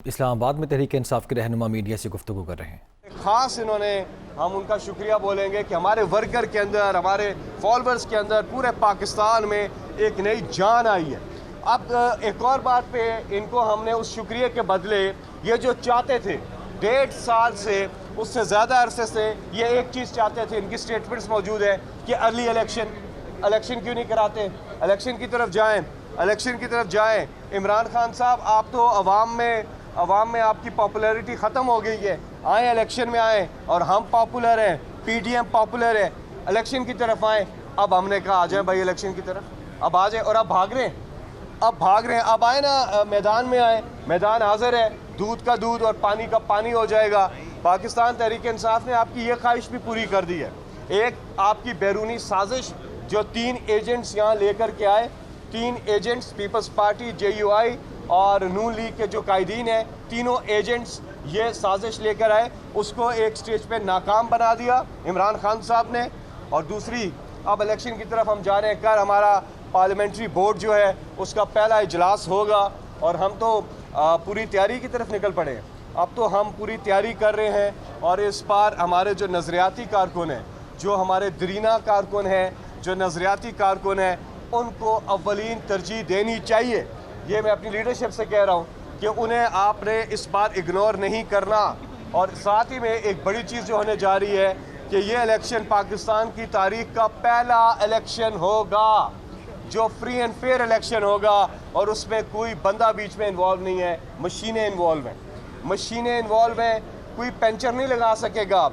इस्लामाबाद में तहरीक इंसाफ के रहनुमा मीडिया से गुफ्तगू कर रहे हैं। ख़ास इन्होंने हम उनका शुक्रिया बोलेंगे कि हमारे वर्कर के अंदर, हमारे फॉलोअर्स के अंदर पूरे पाकिस्तान में एक नई जान आई है। अब एक और बात पे इनको हमने उस शुक्रिया के बदले ये जो चाहते थे 1.5 साल से, उससे ज़्यादा अरसे से ये एक चीज़ चाहते थे, इनकी स्टेटमेंट्स मौजूद है कि अर्ली इलेक्शन क्यों नहीं कराते, इलेक्शन की तरफ जाएं। इमरान खान साहब, आप तो अवाम में आपकी पॉपुलैरिटी ख़त्म हो गई है, आए इलेक्शन में आए और हम पॉपुलर हैं, पीडीएम पॉपुलर है, इलेक्शन की तरफ आए। अब हमने कहा आ जाए भाई इलेक्शन की तरफ, अब आ जाए और अब भाग रहे हैं। अब आए ना, मैदान में आए, मैदान हाजिर है, दूध का दूध और पानी का पानी हो जाएगा। पाकिस्तान तहरीक इंसाफ ने आपकी ये ख्वाहिश भी पूरी कर दी है। एक आपकी बैरूनी साजिश जो 3 एजेंट्स यहाँ लेकर के आए, 3 एजेंट्स पीपल्स पार्टी, JUI और नून लीग के जो कायदीन हैं, तीनों एजेंट्स ये साजिश लेकर आए, उसको एक स्टेज पे नाकाम बना दिया इमरान खान साहब ने। और दूसरी, अब इलेक्शन की तरफ हम जा रहे हैं। कल हमारा पार्लियामेंट्री बोर्ड जो है उसका पहला इजलास होगा और हम तो पूरी तैयारी की तरफ निकल पड़े हैं। अब तो हम पूरी तैयारी कर रहे हैं और इस बार हमारे जो नज़रियाती कारकुन हैं, जो हमारे दरीना कारकुन हैं, जो नज़रियाती कारकुन हैं, उनको अव्वलीन तरजीह देनी चाहिए। ये मैं अपनी लीडरशिप से कह रहा हूँ कि उन्हें आपने इस बार इग्नोर नहीं करना। और साथ ही में एक बड़ी चीज़ जो होने जा रही है कि ये इलेक्शन पाकिस्तान की तारीख का पहला इलेक्शन होगा जो फ्री एंड फेयर इलेक्शन होगा और उसमें कोई बंदा बीच में इन्वॉल्व नहीं है, मशीनें इन्वॉल्व हैं। कोई पंचर नहीं लगा सकेगा,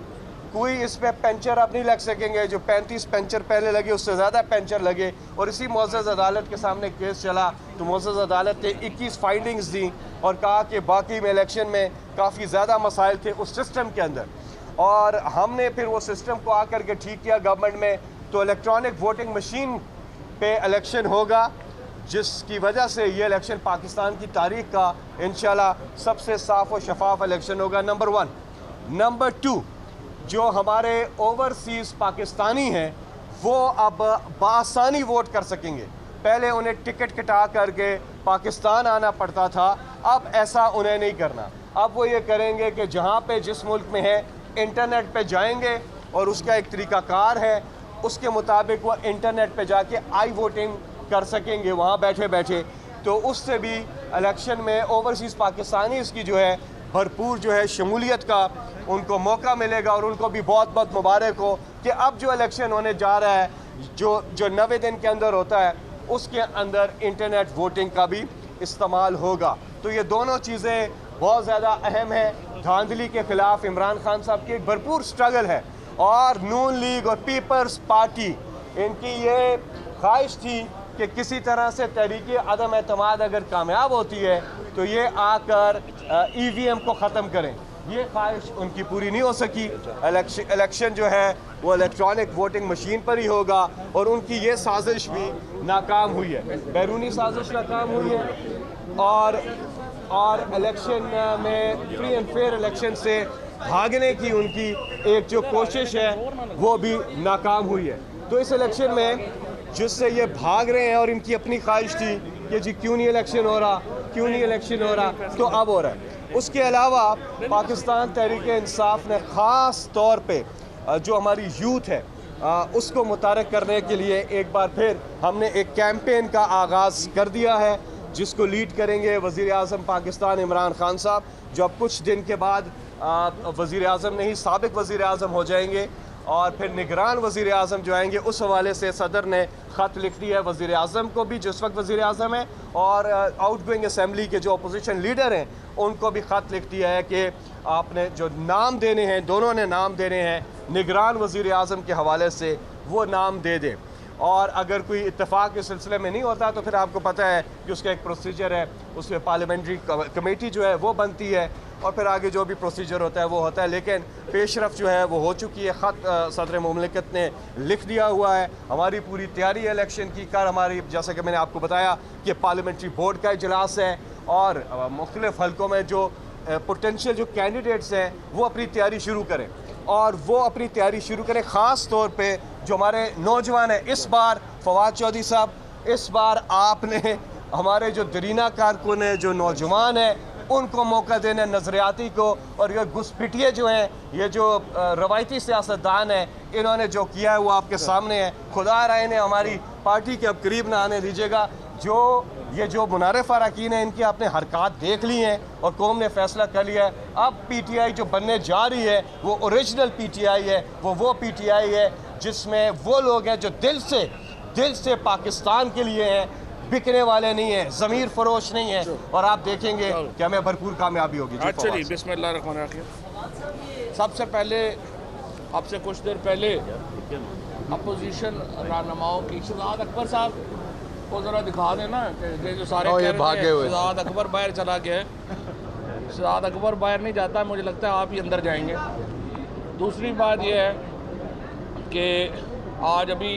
कोई इस पर पंचर आप नहीं लग सकेंगे। जो 35 पंचर पहले लगे उससे ज़्यादा पंचर लगे। और इसी मुअज़्ज़ज़ अदालत के सामने केस चला तो मुअज़्ज़ज़ अदालत ने 21 फाइंडिंग्स दी और कहा कि बाकी में इलेक्शन में काफ़ी ज़्यादा मसाइल थे उस सिस्टम के अंदर, और हमने फिर वो सिस्टम को आकर के ठीक किया गवर्नमेंट में। तो इलेक्ट्रॉनिक वोटिंग मशीन पे इलेक्शन होगा, जिसकी वजह से ये इलेक्शन पाकिस्तान की तारीख का इंशाल्लाह सबसे साफ़ और शफाफ इलेक्शन होगा। नंबर 1। नंबर 2, जो हमारे ओवरसीज़ पाकिस्तानी हैं वो अब बआसानी वोट कर सकेंगे। पहले उन्हें टिकट कटा करके पाकिस्तान आना पड़ता था, अब ऐसा उन्हें नहीं करना। अब वो ये करेंगे कि जहाँ पे जिस मुल्क में है इंटरनेट पे जाएंगे और उसका एक तरीक़ाकार है, उसके मुताबिक वो इंटरनेट पे जाके आई वोटिंग कर सकेंगे वहाँ बैठे बैठे। तो उससे भी इलेक्शन में ओवरसीज़ पाकिस्तानी इसकी जो है भरपूर जो है शमूलियत का उनको मौका मिलेगा। और उनको भी बहुत बहुत मुबारक हो कि अब जो इलेक्शन होने जा रहा है, जो 90 दिन के अंदर होता है, उसके अंदर इंटरनेट वोटिंग का भी इस्तेमाल होगा। तो ये दोनों चीज़ें बहुत ज़्यादा अहम है। धांधली के ख़िलाफ़ इमरान खान साहब की एक भरपूर स्ट्रगल है और नून लीग और पीपल्स पार्टी, इनकी ये ख्वाहिश थी कि किसी तरह से तहरीक अदम एतमाद अगर कामयाब होती है तो ये आकर EVM को ख़त्म करें। ये ख्वाहिश उनकी पूरी नहीं हो सकी। इलेक्शन जो है वो इलेक्ट्रॉनिक वोटिंग मशीन पर ही होगा और उनकी ये साजिश भी नाकाम हुई है, बैरूनी साजिश नाकाम हुई है और इलेक्शन में फ्री एंड फेयर इलेक्शन से भागने की उनकी एक जो कोशिश है वो भी नाकाम हुई है। तो इस इलेक्शन में जिससे ये भाग रहे हैं और इनकी अपनी ख्वाहिश थी कि जी क्यों नहीं इलेक्शन हो रहा, तो अब हो रहा है। उसके अलावा पाकिस्तान तहरीक इंसाफ ने ख़ास तौर पे जो हमारी यूथ है उसको मुतारक करने के लिए एक बार फिर हमने एक कैंपेन का आगाज़ कर दिया है, जिसको लीड करेंगे वज़ीर आज़म पाकिस्तान इमरान खान साहब, जो अब कुछ दिन के बाद वज़ीर आज़म नहीं साबिक़ वज़ीर आज़म हो जाएंगे और फिर निगरान वज़ीर आज़म जो आएंगे। उस हवाले से सदर ने ख़त लिख दिया है वज़ीर आज़म को भी, जो इस वक्त वज़ीर आज़म है, और आउटगोइंग असम्बली के जो अपोजिशन लीडर हैं उनको भी ख़त लिख दिया है कि आपने जो नाम देने हैं, दोनों ने नाम देने हैं, निगरान वज़ीर आज़म के हवाले से वो नाम दे दें। और अगर कोई इत्तेफाक के सिलसिले में नहीं होता तो फिर आपको पता है कि उसका एक प्रोसीजर है, उसमें पार्लियामेंट्री कमेटी जो है वो बनती है और फिर आगे जो भी प्रोसीजर होता है वो होता है। लेकिन पेशरफ जो है वो हो चुकी है, ख़त सदर मुमलिकत ने लिख दिया हुआ है। हमारी पूरी तैयारी है इलेक्शन की। कल हमारी, जैसा कि मैंने आपको बताया कि पार्लियामेंट्री बोर्ड का इजलास है और मुख्तलिफ़ हलकों में जो पोटेंशियल जो कैंडिडेट्स हैं वो अपनी तैयारी शुरू करें ख़ास तौर पे जो हमारे नौजवान हैं। इस बार फवाद चौधरी साहब, इस बार आपने हमारे जो दरीना कारकुन हैं, जो नौजवान हैं, उनको मौका देना नज़रियाती को। और ये घुसपैठिए जो हैं, ये जो रवायती सियासतदान हैं, इन्होंने जो किया है वो आपके सामने है। खुदा रहे ने हमारी पार्टी के अब करीब ना आने दीजिएगा। जो मुनारिफ अरकान हैं, इनकी आपने हरकत देख ली हैं और कौम ने फैसला कर लिया है। अब PTI जो बनने जा रही है वो ओरिजिनल PTI है, वो PTI है जिसमें वो लोग हैं जो दिल से पाकिस्तान के लिए हैं, बिकने वाले नहीं हैं, ज़मीर फरोश नहीं है। और आप देखेंगे कि हमें भरपूर कामयाबी होगी। चलिए बिस्मिल्लाहिर्रहमानिर्रहीम। सबसे पहले आपसे कुछ देर पहले अपोजिशन रहनुमाओं की शहजाद अकबर साहब को ज़रा दिखा देना कि जो सारे कह रहे थे शहजाद अकबर बाहर चला गया है। शहजाद अकबर बाहर नहीं जाता, मुझे लगता है आप ही अंदर जाएंगे। दूसरी बात यह है कि आज अभी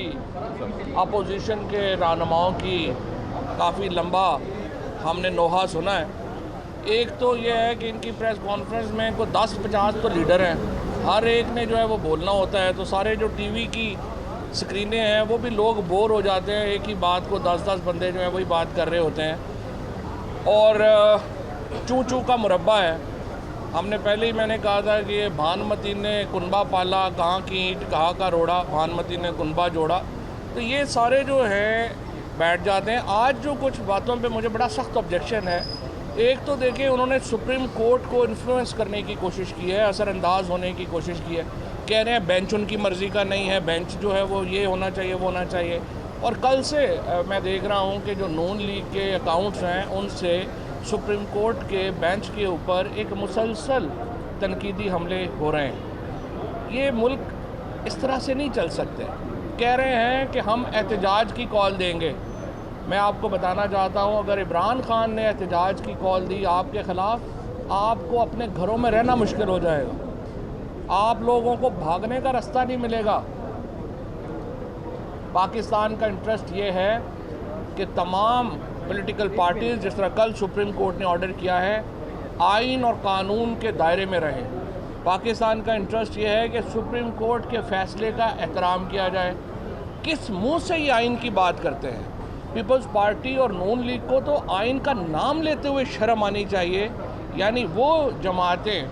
अपोजिशन के रहनुमाओं की काफ़ी लंबा हमने नोहा सुना है। एक तो ये है कि इनकी प्रेस कॉन्फ्रेंस में को 10-50 तो लीडर हैं, हर एक ने जो है वो बोलना होता है, तो सारे जो टीवी की स्क्रीनें हैं वो भी लोग बोर हो जाते हैं। एक ही बात को 10-10 बंदे जो हैं वही बात कर रहे होते हैं और चू चू का मुरब्बा है। हमने पहले ही मैंने कहा था कि ये भानुमती ने कुनबा पाला, कहाँ की ईंट कहाँ का रोड़ा, भानुमती ने कुनबा जोड़ा। तो ये सारे जो हैं बैठ जाते हैं। आज जो कुछ बातों पे मुझे बड़ा सख्त ऑब्जेक्शन है। एक तो देखिए, उन्होंने सुप्रीम कोर्ट को इन्फ्लुएंस करने की कोशिश की है, असरअंदाज होने की कोशिश की है। कह रहे हैं बेंच उनकी मर्ज़ी का नहीं है, बेंच जो है वो ये होना चाहिए, वो होना चाहिए। और कल से मैं देख रहा हूँ कि जो नून लीग के अकाउंट्स हैं उनसे सुप्रीम कोर्ट के बेंच के ऊपर एक मुसलसल तनकीदी हमले हो रहे हैं। ये मुल्क इस तरह से नहीं चल सकते। कह रहे हैं कि हम एहतजाज की कॉल देंगे। मैं आपको बताना चाहता हूँ, अगर इमरान खान ने एहतजाज की कॉल दी आपके ख़िलाफ़, आपको अपने घरों में रहना मुश्किल हो जाएगा, आप लोगों को भागने का रास्ता नहीं मिलेगा। पाकिस्तान का इंटरेस्ट ये है कि तमाम पॉलिटिकल पार्टीज़, जिस तरह कल सुप्रीम कोर्ट ने ऑर्डर किया है, आइन और कानून के दायरे में रहें। पाकिस्तान का इंटरेस्ट ये है कि सुप्रीम कोर्ट के फ़ैसले का एहतराम किया जाए। किस मुंह से ये आइन की बात करते हैं? पीपल्स पार्टी और नून लीग को तो आइन का नाम लेते हुए शर्म आनी चाहिए। यानी वो जमातें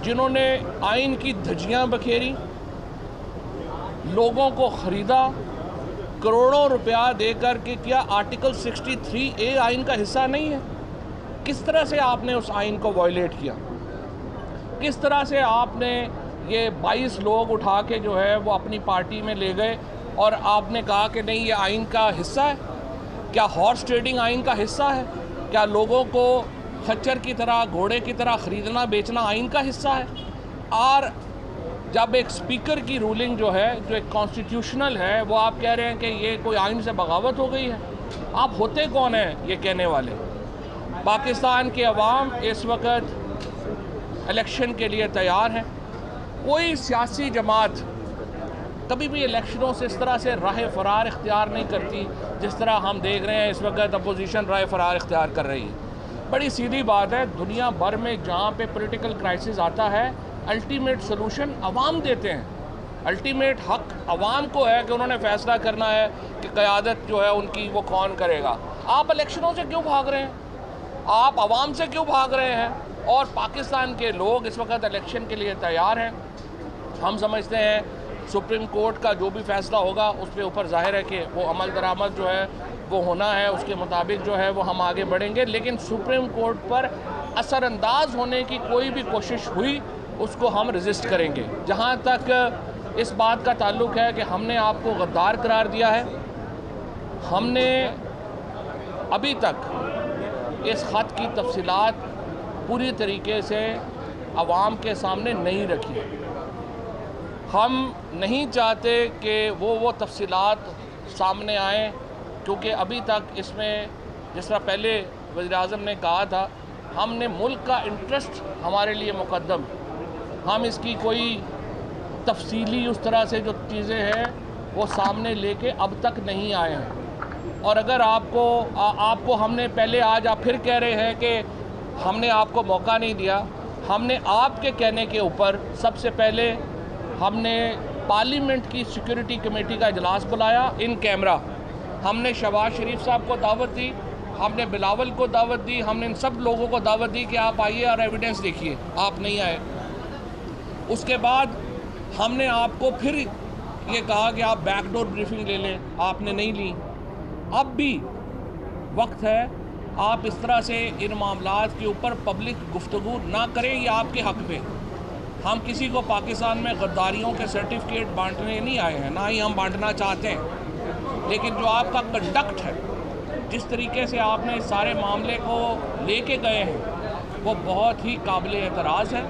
जिन्होंने आइन की धज्जियाँ बखेरी, लोगों को ख़रीदा, करोड़ों रुपया देकर के, क्या आर्टिकल 63A आइन का हिस्सा नहीं है? किस तरह से आपने उस आइन को वायलेट किया? किस तरह से आपने ये 22 लोग उठा के जो है वो अपनी पार्टी में ले गए और आपने कहा कि नहीं ये आइन का हिस्सा है? क्या हॉर्स ट्रेडिंग आइन का हिस्सा है? क्या लोगों को खच्चर की तरह, घोड़े की तरह ख़रीदना बेचना आइन का हिस्सा है? और जब एक स्पीकर की रूलिंग जो है, जो एक कॉन्स्टिट्यूशनल है, वो आप कह रहे हैं कि ये कोई आइन से बगावत हो गई है। आप होते कौन हैं ये कहने वाले? पाकिस्तान के अवाम इस वक्त इलेक्शन के लिए तैयार हैं। कोई सियासी जमात कभी भी इलेक्शनों से इस तरह से राह फरार इख्तियार नहीं करती जिस तरह हम देख रहे हैं इस वक्त अपोजिशन राह फरार इख्तियार कर रही है। बड़ी सीधी बात है, दुनिया भर में जहाँ पे पॉलिटिकल क्राइसिस आता है, अल्टीमेट सोल्यूशन अवाम देते हैं। अल्टीमेट हक अवाम को है कि उन्होंने फ़ैसला करना है कि क़यादत जो है उनकी वो कौन करेगा। आप इलेक्शनों से क्यों भाग रहे हैं? आप अवाम से क्यों भाग रहे हैं? और पाकिस्तान के लोग इस वक्त इलेक्शन के लिए तैयार हैं। हम समझते हैं सुप्रीम कोर्ट का जो भी फ़ैसला होगा उस पर ऊपर ज़ाहिर है कि वो अमल दरामद जो है वो होना है, उसके मुताबिक जो है वो हम आगे बढ़ेंगे। लेकिन सुप्रीम कोर्ट पर असरअंदाज होने की कोई भी कोशिश हुई उसको हम रजिस्ट करेंगे। जहाँ तक इस बात का ताल्लुक़ है कि हमने आपको गद्दार करार दिया है, हमने अभी तक इस ख़त की तफसीलात पूरी तरीके से आवाम के सामने नहीं रखी। हम नहीं चाहते कि वो तफसीलात सामने आएँ, क्योंकि अभी तक इसमें जिस तरह पहले वज़ीर-ए-आज़म ने कहा था, हमने मुल्क का इंटरेस्ट हमारे लिए मुक़द्दम, हम इसकी कोई तफसीली उस तरह से जो चीज़ें हैं वो सामने लेके अब तक नहीं आए हैं। और अगर आपको हमने पहले, आज आप फिर कह रहे हैं कि हमने आपको मौका नहीं दिया। हमने आपके कहने के ऊपर सबसे पहले हमने पार्लियामेंट की सिक्योरिटी कमेटी का इजलास बुलाया इन कैमरा। हमने शहबाज शरीफ साहब को दावत दी, हमने बिलावल को दावत दी, हमने इन सब लोगों को दावत दी कि आप आइए और एविडेंस देखिए, आप नहीं आए। उसके बाद हमने आपको फिर ये कहा कि आप बैकडोर ब्रीफिंग ले लें, आपने नहीं ली। अब भी वक्त है, आप इस तरह से इन मामलात के ऊपर पब्लिक गुफ्तगू ना करें, ये आपके हक़ पे। हम किसी को पाकिस्तान में गद्दारियों के सर्टिफिकेट बांटने नहीं आए हैं, ना ही हम बांटना चाहते हैं, लेकिन जो आपका कंडक्ट है, जिस तरीके से आपने इस सारे मामले को लेके गए हैं, वो बहुत ही काबिल एतराज़ है।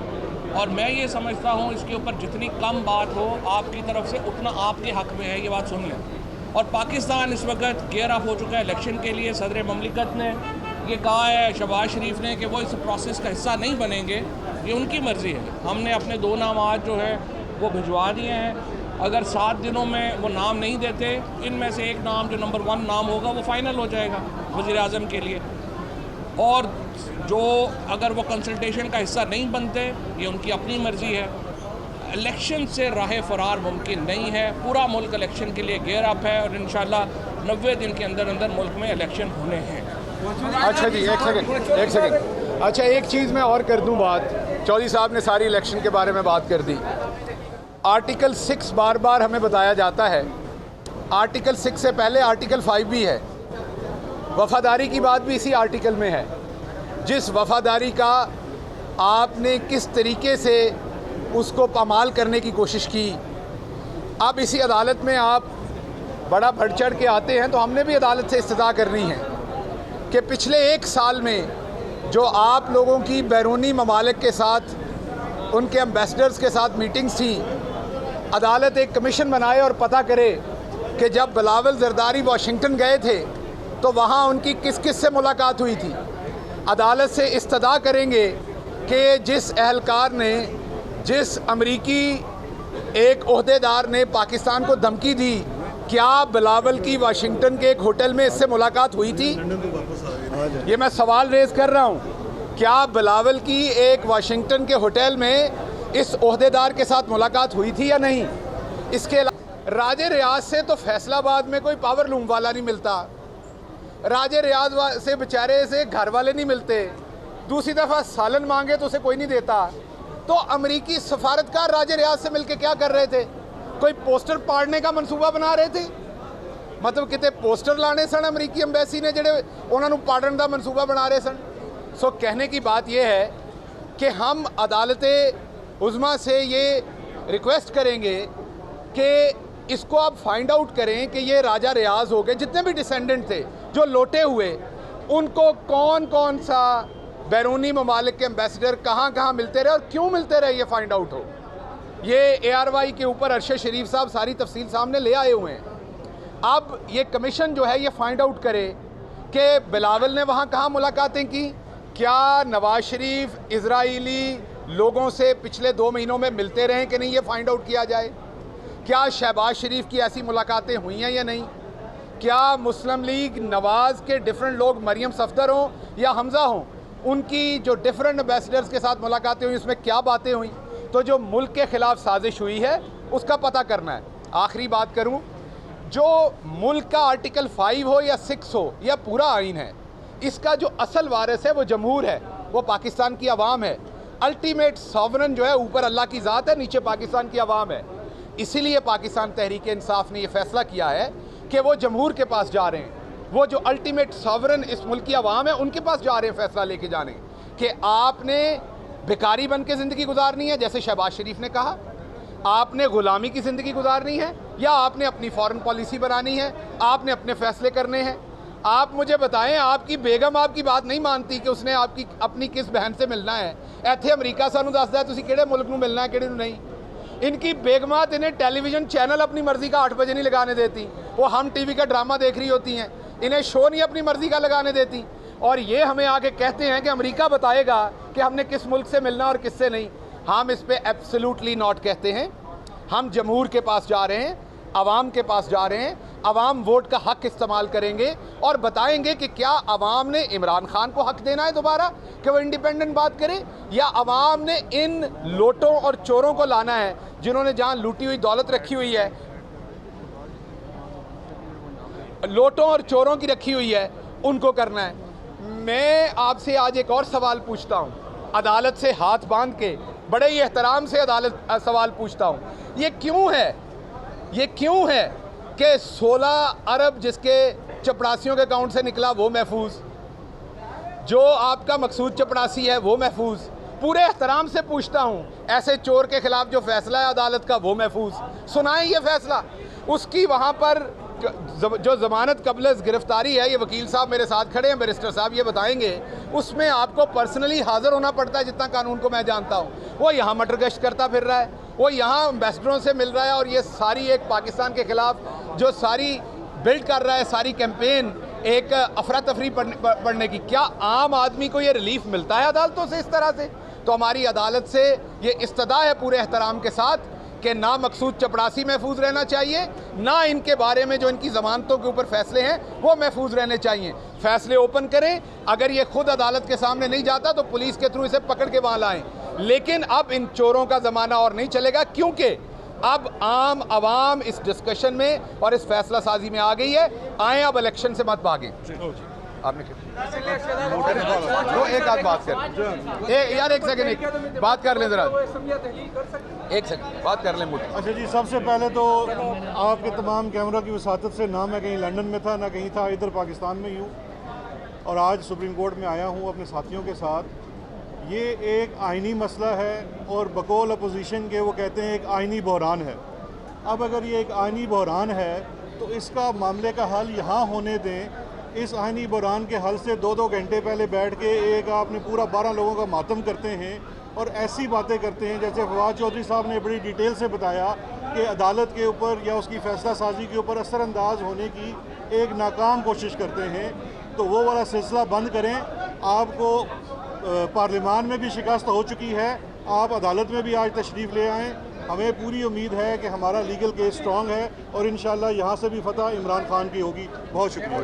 और मैं ये समझता हूँ इसके ऊपर जितनी कम बात हो आपकी तरफ से उतना आपके हक़ में है, ये बात सुन लें। और पाकिस्तान इस वक्त गेयर अप हो चुका है इलेक्शन के लिए। सदर ममलिकत ने ये कहा है, शहबाज शरीफ ने, कि वो इस प्रोसेस का हिस्सा नहीं बनेंगे, ये उनकी मर्ज़ी है। हमने अपने 2 नाम आज जो है वो भिजवा दिए हैं। अगर 7 दिनों में वो नाम नहीं देते, इनमें से एक नाम जो नंबर 1 नाम होगा वो फ़ाइनल हो जाएगा वज़ीर-ए-आज़म के लिए। और जो अगर वो कंसल्टेशन का हिस्सा नहीं बनते, ये उनकी अपनी मर्ज़ी है। इलेक्शन से राह फ़रार मुमकिन नहीं है। पूरा मुल्क इलेक्शन के लिए गेयर अप है और इंशाल्लाह 90 दिन के अंदर अंदर मुल्क में इलेक्शन होने हैं। अच्छा जी, एक सेकंड। अच्छा, एक चीज़ मैं और कर दूं बात। चौधरी साहब ने सारी इलेक्शन के बारे में बात कर दी। आर्टिकल 6 बार बार हमें बताया जाता है। आर्टिकल 6 से पहले आर्टिकल 5 भी है। वफ़ादारी की बात भी इसी आर्टिकल में है। जिस वफ़ादारी का आपने किस तरीके से उसको पामाल करने की कोशिश की, अब इसी अदालत में आप बड़ा बढ़ चढ़ के आते हैं, तो हमने भी अदालत से इस्तदा करनी है कि पिछले 1 साल में जो आप लोगों की बैरूनी ममालिक के साथ, उनके एम्बेसडर्स के साथ मीटिंग्स थी, अदालत एक कमीशन बनाए और पता करे कि जब बिलावल जरदारी वाशिंगटन गए थे तो वहाँ उनकी किस किस से मुलाकात हुई थी। अदालत से इस्तदा करेंगे कि जिस अहलकार ने, जिस अमरीकी एक ओहदेदार ने पाकिस्तान को धमकी दी, क्या बिलावल की वाशिंगटन के एक होटल में इससे मुलाकात हुई थी? ये मैं सवाल रेज़ कर रहा हूँ। क्या बिलावल की एक वाशिंगटन के होटल में इस ओहदेदार के साथ मुलाकात हुई थी या नहीं? इसके अलावा राजे रियाज से तो फैसलाबाद में कोई पावर लूम वाला नहीं मिलता, राजे रियाज से बेचारे से घर वाले नहीं मिलते, दूसरी दफ़ा सालन मांगे तो उसे कोई नहीं देता। तो अमरीकी सफारतकार राजे रियाज से मिलके क्या कर रहे थे? कोई पोस्टर पाड़ने का मंसूबा बना रहे थे? मतलब कितने पोस्टर लाने सन अमरीकी एम्बेसी ने जेडे उन्होंने पाड़न का मंसूबा बना रहे सन। सो कहने की बात यह है कि हम अदालते उज़्मा से ये रिक्वेस्ट करेंगे कि इसको आप फाइंड आउट करें कि ये राजा रियाज हो गए, जितने भी डिसेंडेंट थे जो लौटे हुए, उनको कौन कौन सा बैरूनी ममालिक के एम्बेसडर कहाँ कहाँ मिलते रहे और क्यों मिलते रहे, ये फाइंड आउट हो। ये ARY के ऊपर अरशद शरीफ साहब सारी तफसील सामने ले आए हुए हैं। अब ये कमीशन जो है ये फाइंड आउट करे कि बिलावल ने वहाँ कहाँ मुलाकातें की, क्या नवाज शरीफ इजराइली लोगों से पिछले 2 महीनों में मिलते रहे कि नहीं, ये फाइंड आउट किया जाए। क्या शहबाज शरीफ की ऐसी मुलाकातें हुई हैं या नहीं? क्या मुस्लिम लीग नवाज़ के डिफरेंट लोग, मरियम सफदर हों या हमज़ा हों, उनकी जो डिफरेंट एम्बेसडर्स के साथ मुलाकातें हुई, उसमें क्या बातें हुई? तो जो मुल्क के ख़िलाफ़ साजिश हुई है उसका पता करना है। आखिरी बात करूं, जो मुल्क का आर्टिकल 5 हो या 6 हो या पूरा आइन है, इसका जो असल वारिस है वो जमहूर है, वो पाकिस्तान की आवाम है। अल्टीमेट सॉवरन जो है ऊपर अल्लाह की ज़ात है, नीचे पाकिस्तान की आवाम है। इसीलिए पाकिस्तान तहरीक इंसाफ ने यह फ़ैसला किया है कि वो जमहूर के पास जा रहे हैं, वो जो अल्टीमेट सॉवरन इस मुल्क की आवाम है उनके पास जा रहे हैं फ़ैसला लेके जाने कि आपने भिखारी बन के ज़िंदगी गुजारनी है, जैसे शहबाज शरीफ ने कहा, आपने ग़ुलामी की ज़िंदगी गुजारनी है, या आपने अपनी फ़ॉरेन पॉलिसी बनानी है, आपने अपने फ़ैसले करने हैं। आप मुझे बताएं, आपकी बेगम आपकी बात नहीं मानती कि उसने आपकी अपनी किस बहन से मिलना है? इत्थे अमरीका सानू दसदा तुसीं किहड़े मुल्क नूं मिलना है, किहड़े नूं नहीं। इनकी बेगमात इन्हें टेलीविज़न चैनल अपनी मर्ज़ी का 8 बजे नहीं लगाने देती, वो हम टीवी का ड्रामा देख रही होती हैं। इन्हें शो नहीं अपनी मर्ज़ी का लगाने देती, और ये हमें आके कहते हैं कि अमेरिका बताएगा कि हमने किस मुल्क से मिलना और किससे नहीं। हम इस पे एब्सोल्युटली नॉट कहते हैं। हम जमहूर के पास जा रहे हैं, आवाम के पास जा रहे हैं। आवाम वोट का हक़ इस्तेमाल करेंगे और बताएंगे कि क्या आवाम ने इमरान खान को हक़ देना है दोबारा कि वो इंडिपेंडेंट बात करे, या आवाम ने इन लोटों और चोरों को लाना है जिन्होंने जहाँ लूटी हुई दौलत रखी हुई है, लोटों और चोरों की रखी हुई है, उनको करना है। मैं आपसे आज एक और सवाल पूछता हूँ, अदालत से हाथ बांध के बड़े ही एहतराम से सवाल पूछता हूँ, ये क्यों है कि 16 अरब जिसके चपरासियों के अकाउंट से निकला वो महफूज, जो आपका मकसूद चपरासी है वो महफूज, पूरे एहतराम से पूछता हूँ ऐसे चोर के खिलाफ जो फैसला है अदालत का वो महफूज, सुनाएं ये फैसला। उसकी वहाँ पर जो ज़मानत कबल गिरफ्तारी है, ये वकील साहब मेरे साथ खड़े हैं, बैरिस्टर साहब ये बताएंगे, उसमें आपको पर्सनली हाज़िर होना पड़ता है जितना कानून को मैं जानता हूँ। वो यहाँ मटर गश्त करता फिर रहा है, वो यहाँ एम्बेसडरों से मिल रहा है, और ये सारी एक पाकिस्तान के ख़िलाफ़ जो सारी बिल्ड कर रहा है, सारी कैंपेन एक अफरा तफरी पढ़ने की। क्या आम आदमी को ये रिलीफ मिलता है अदालतों से इस तरह से? तो हमारी अदालत से ये इस्तदा है पूरे एहतराम के साथ कि ना मकसूद चपरासी महफूज रहना चाहिए, ना इनके बारे में जो इनकी ज़मानतों के ऊपर फैसले हैं वो महफूज रहने चाहिए। फैसले ओपन करें, अगर ये खुद अदालत के सामने नहीं जाता तो पुलिस के थ्रू इसे पकड़ के वहाँ लाएं। लेकिन अब इन चोरों का ज़माना और नहीं चलेगा, क्योंकि अब आम आवाम इस डिस्कशन में और इस फैसला साजी में आ गई है। आए अब इलेक्शन से मत भागें। आपने तो एक आध बात कर यार, एक सेकंड बात कर लें, ज़रा एक सेकंड बात कर लें। अच्छा जी, सबसे पहले तो आपके तमाम कैमरों की वसातत से ना मैं कहीं लंदन में था ना कहीं था, इधर पाकिस्तान में ही हूँ, और आज सुप्रीम कोर्ट में आया हूँ अपने साथियों के साथ। ये एक आइनी मसला है और बकौल अपोजिशन के वो कहते हैं एक आइनी बहरान है। अब अगर ये एक आइनी बहरान है तो इसका मामले का हल यहाँ होने दें। इस आइनी बहरान के हल से 2-2 घंटे पहले बैठ के एक आपने पूरा 12 लोगों का मातम करते हैं और ऐसी बातें करते हैं जैसे फवाद चौधरी साहब ने बड़ी डिटेल से बताया कि अदालत के ऊपर या उसकी फैसला साजी के ऊपर असरअंदाज होने की एक नाकाम कोशिश करते हैं। तो वो वाला सिलसिला बंद करें। आपको पार्लियामान में भी शिकस्त हो चुकी है, आप अदालत में भी आज तशरीफ़ ले आएँ। हमें पूरी उम्मीद है कि हमारा लीगल केस स्ट्रॉन्ग है और इंशाल्लाह यहाँ से भी फतह इमरान खान की होगी। बहुत शुक्रिया।